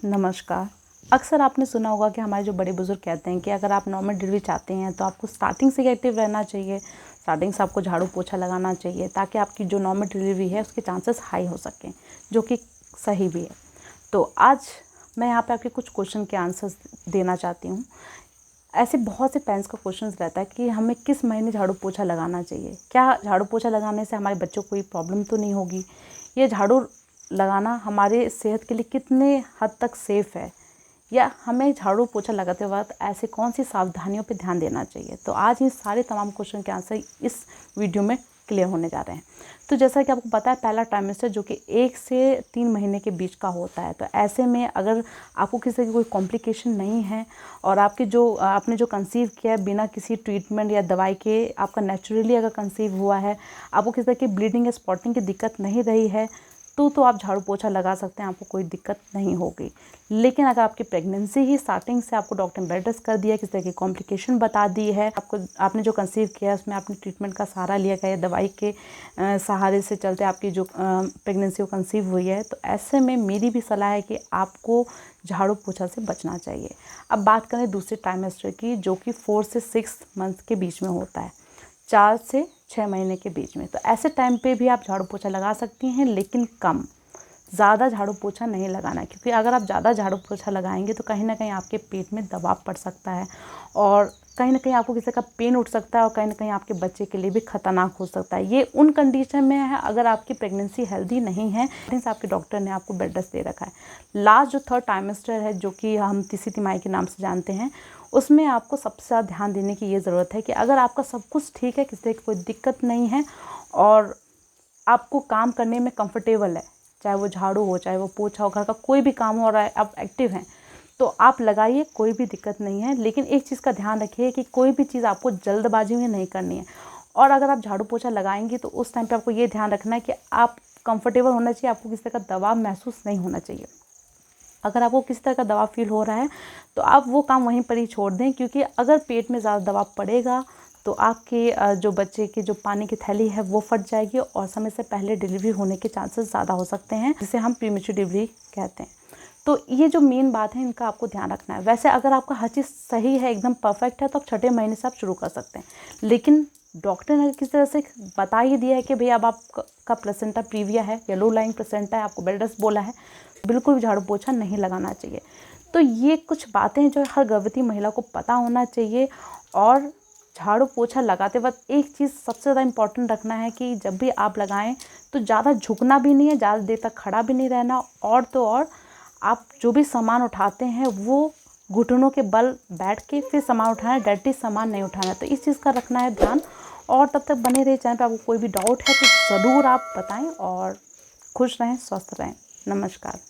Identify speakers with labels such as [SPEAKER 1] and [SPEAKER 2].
[SPEAKER 1] नमस्कार। अक्सर आपने सुना होगा कि हमारे जो बड़े बुज़ुर्ग कहते हैं कि अगर आप नॉर्मल डिलीवरी चाहते हैं तो आपको स्टार्टिंग से ही एक्टिव रहना चाहिए, स्टार्टिंग से आपको झाड़ू पोछा लगाना चाहिए ताकि आपकी जो नॉर्मल डिलीवरी है उसके चांसेस हाई हो सकें, जो कि सही भी है। तो आज मैं यहाँ पे आपके कुछ क्वेश्चन के आंसर्स देना चाहती हूँ। ऐसे बहुत से पेरेंट्स का क्वेश्चन रहता है कि हमें किस महीने झाड़ू पोछा लगाना चाहिए, क्या झाड़ू पोछा लगाने से हमारे बच्चों को कोई प्रॉब्लम तो नहीं होगी, ये झाड़ू लगाना हमारे सेहत के लिए कितने हद तक सेफ़ है, या हमें झाड़ू पोछा लगाते वक्त ऐसे कौन सी सावधानियों पे ध्यान देना चाहिए। तो आज ये सारे तमाम क्वेश्चन के आंसर इस वीडियो में क्लियर होने जा रहे हैं। तो जैसा कि आपको पता है, पहला ट्राइमेस्टर जो कि 1 से 3 महीने के बीच का होता है। तो ऐसे में अगर आपको किसी की कोई कॉम्प्लिकेशन नहीं है और आपने जो कंसीव किया है बिना किसी ट्रीटमेंट या दवाई के, आपका नेचुरली अगर कंसीव हुआ है, आपको किसी तरह की ब्लीडिंग या स्पॉटिंग की दिक्कत नहीं रही है, तो आप झाड़ू पोछा लगा सकते हैं, आपको कोई दिक्कत नहीं होगी। लेकिन अगर आपकी प्रेगनेंसी ही स्टार्टिंग से आपको डॉक्टर ने बेड रेस्ट कर दिया है, किस तरह की कॉम्प्लिकेशन बता दी है, आपने जो कंसीव किया है उसमें आपने ट्रीटमेंट का सहारा लिया गया है, दवाई के सहारे से चलते आपकी जो प्रेगनेंसी वो कंसीव हुई है, तो ऐसे में मेरी भी सलाह है कि आपको झाड़ू पोछा से बचना चाहिए। अब बात करें दूसरे ट्राइमेस्टर की, जो कि 4 से 6 मंथ के बीच में होता है, 4 से 6 महीने के बीच में। तो ऐसे टाइम पे भी आप झाड़ू पोछा लगा सकती हैं, लेकिन कम, ज़्यादा झाड़ू पोछा नहीं लगाना है, क्योंकि अगर आप ज़्यादा झाड़ू पोछा लगाएंगे तो कहीं ना कहीं आपके पेट में दबाव पड़ सकता है और कहीं ना कहीं आपको किसी का पेन उठ सकता है और कहीं ना कहीं आपके बच्चे के लिए भी खतरनाक हो सकता है। ये उन कंडीशन में है अगर आपकी प्रेगनेंसी हेल्दी नहीं है, आपके डॉक्टर ने आपको बेड रेस्ट दे रखा है। लास्ट जो 3rd ट्राइमेस्टर है, जो कि हम तीसरी तिमाही के नाम से जानते हैं, उसमें आपको सबसे ज़्यादा ध्यान देने की ये ज़रूरत है कि अगर आपका सब कुछ ठीक है, किसी तरह की कोई दिक्कत नहीं है और आपको काम करने में कंफर्टेबल है, चाहे वो झाड़ू हो, चाहे वो पोछा हो, घर का कोई भी काम हो रहा है, आप एक्टिव हैं, तो आप लगाइए, कोई भी दिक्कत नहीं है। लेकिन एक चीज़ का ध्यान रखिए कि कोई भी चीज़ आपको जल्दबाजी में नहीं करनी है। और अगर आप झाड़ू पोछा लगाएंगी तो उस टाइम पे आपको ये ध्यान रखना है कि आप कंफर्टेबल होना चाहिए, आपको किसी तरह का दबाव महसूस नहीं होना चाहिए। अगर आपको किसी तरह का दबाव फील हो रहा है तो आप वो काम वहीं पर ही छोड़ दें, क्योंकि अगर पेट में ज़्यादा दबाव पड़ेगा तो आपके जो बच्चे की जो पानी की थैली है वो फट जाएगी और समय से पहले डिलीवरी होने के चांसेस ज़्यादा हो सकते हैं, जिसे हम प्रीमेच्योर डिलीवरी कहते हैं। तो ये जो मेन बात है, इनका आपको ध्यान रखना है। वैसे अगर आपका हर चीज़ सही है, एकदम परफेक्ट है, तो आप 6ठे महीने से आप शुरू कर सकते हैं। लेकिन डॉक्टर ने किसी तरह से बता ही दिया है कि भई अब आपका प्लेसेंटा प्रीविया है, येलो लाइन प्लेसेंटा है, आपको बेड रेस्ट बोला है, बिल्कुल भी झाड़ू पोछा नहीं लगाना चाहिए। तो ये कुछ बातें हैं जो हर गर्भवती महिला को पता होना चाहिए। और झाड़ू पोछा लगाते वक्त एक चीज़ सबसे ज़्यादा इम्पॉर्टेंट रखना है कि जब भी आप लगाएं तो ज़्यादा झुकना भी नहीं है, ज़्यादा देर तक खड़ा भी नहीं रहना, और तो और आप जो भी सामान उठाते हैं वो घुटनों के बल बैठ के फिर सामान उठाना है, डायरेक्टली सामान नहीं उठाना है। तो इस चीज़ का रखना है ध्यान। और तब तक बने रहिए चैनल पर। आपको कोई भी डाउट है तो ज़रूर आप बताएं और खुश रहें, स्वस्थ रहें। नमस्कार।